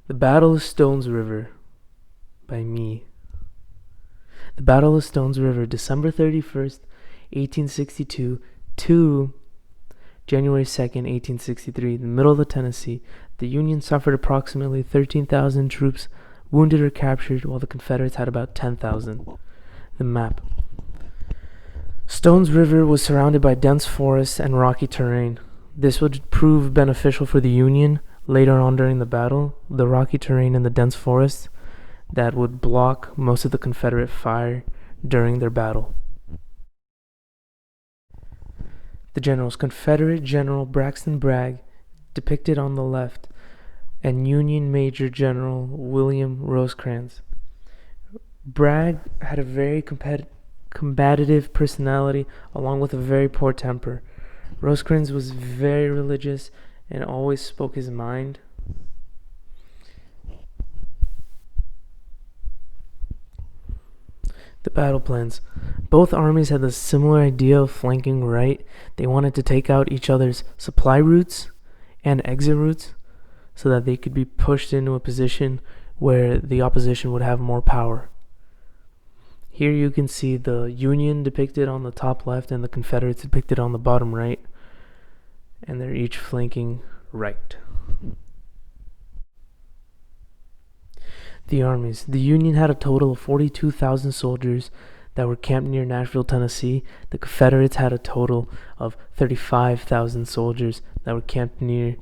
The Battle of Stones River by me. The Battle of Stones River, December 31st, 1862 to January 2nd, 1863, in the middle of the Tennessee. The Union suffered approximately 13,000 troops wounded or captured, while the Confederates had about 10,000. The map. Stones River was surrounded by dense forests and rocky terrain. This would prove beneficial for the Union later on during the battle. The rocky terrain and the dense forests that would block most of the Confederate fire during their battle. The generals: Confederate General Braxton Bragg, depicted on the left, and Union Major General William Rosecrans. Bragg had a very combative personality along with a very poor temper. Rosecrans was very religious and always spoke his mind. The battle plans. Both armies had the similar idea of flanking right. They wanted to take out each other's supply routes and exit routes so that they could be pushed into a position where the opposition would have more power. Here you can see the Union depicted on the top left and the Confederates depicted on the bottom right, and they're each flanking right. The armies. The Union had a total of 42,000 soldiers that were camped near Nashville, Tennessee. The Confederates had a total of 35,000 soldiers that were camped near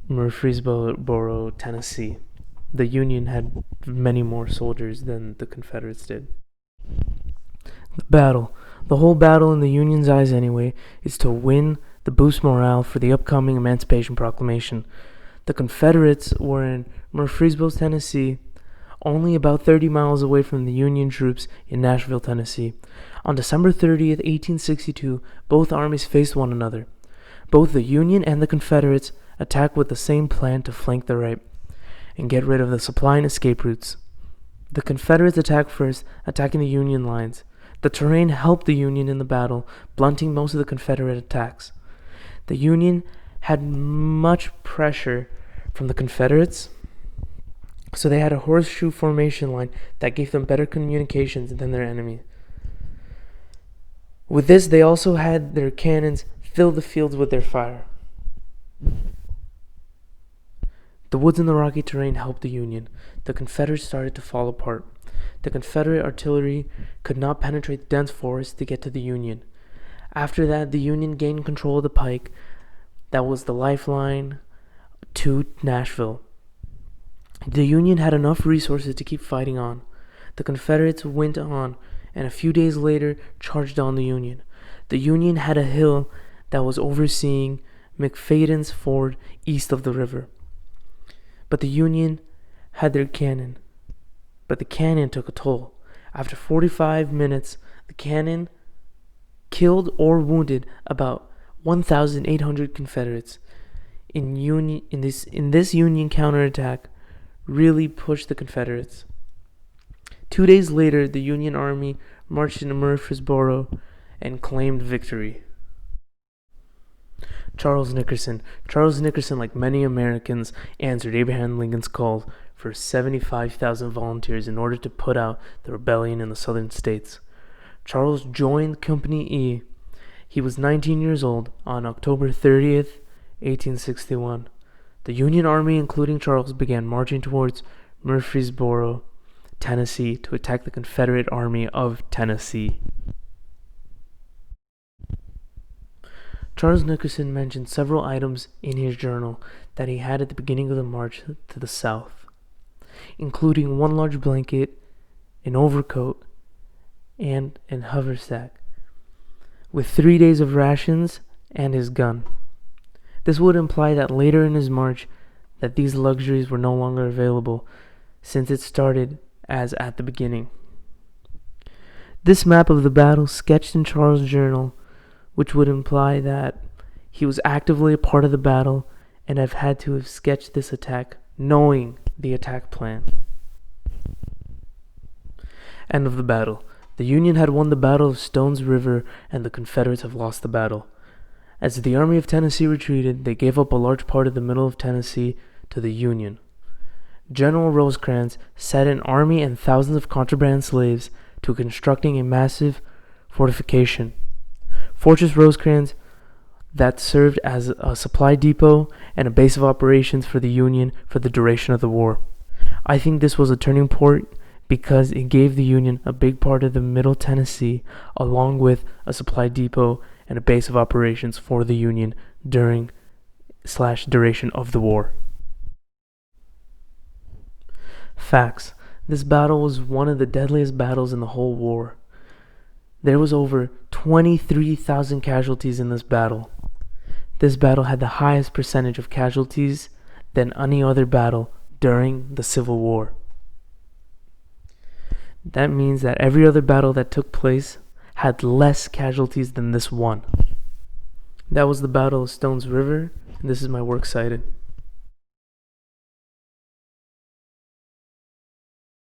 Murfreesboro, Tennessee. The Union had many more soldiers than the Confederates did. The battle. The whole battle, in the Union's eyes anyway, is to win the boost morale for the upcoming Emancipation Proclamation. The Confederates were in Murfreesboro, Tennessee, only about 30 miles away from the Union troops in Nashville, Tennessee. On December 30th, 1862, both armies faced one another. Both the Union and the Confederates attacked with the same plan to flank the right and get rid of the supply and escape routes. The Confederates attacked first, attacking the Union lines. The terrain helped the Union in the battle, blunting most of the Confederate attacks. The Union had much pressure from the Confederates, so they had a horseshoe formation line that gave them better communications than their enemy. With this, they also had their cannons fill the fields with their fire. The woods and the rocky terrain helped the Union. The Confederates started to fall apart. The Confederate artillery could not penetrate the dense forest to get to the Union. After that, the Union gained control of the pike that was the lifeline to Nashville. The Union had enough resources to keep fighting on. The Confederates went on, and a few days later charged on the Union. The Union had a hill that was overseeing McFadden's Ford east of the river. But the Union had their cannon. But the cannon took a toll. After 45 minutes, the cannon killed or wounded about 1,800 Confederates. This Union counterattack really pushed the Confederates. 2 days later, the Union Army marched into Murfreesboro and claimed victory. Charles Nickerson. Charles Nickerson, like many Americans, answered Abraham Lincoln's call for 75,000 volunteers in order to put out the rebellion in the southern states. Charles joined Company E. He was 19 years old on October 30th, 1861. The Union Army, including Charles, began marching towards Murfreesboro, Tennessee, to attack the Confederate Army of Tennessee. Charles Nickerson mentioned several items in his journal that he had at the beginning of the march to the south, including one large blanket, an overcoat, and an haversack, with 3 days of rations and his gun. This would imply that later in his march that these luxuries were no longer available, since it started as at the beginning. This map of the battle sketched in Charles' journal, which would imply that he was actively a part of the battle and had to have sketched this attack knowing the attack plan. End of the battle. The Union had won the Battle of Stones River, and the Confederates have lost the battle. As the Army of Tennessee retreated, they gave up a large part of the middle of Tennessee to the Union. General Rosecrans set an army and thousands of contraband slaves to constructing a massive fortification, Fortress Rosecrans, that served as a supply depot and a base of operations for the Union for the duration of the war. I think this was a turning point because it gave the Union a big part of the Middle Tennessee, along with a supply depot and a base of operations for the Union during/duration of the war. Facts. This battle was one of the deadliest battles in the whole war. There was over 23,000 casualties in this battle. This battle had the highest percentage of casualties than any other battle during the Civil War. That means that every other battle that took place had less casualties than this one. That was the Battle of Stones River, and this is my works cited.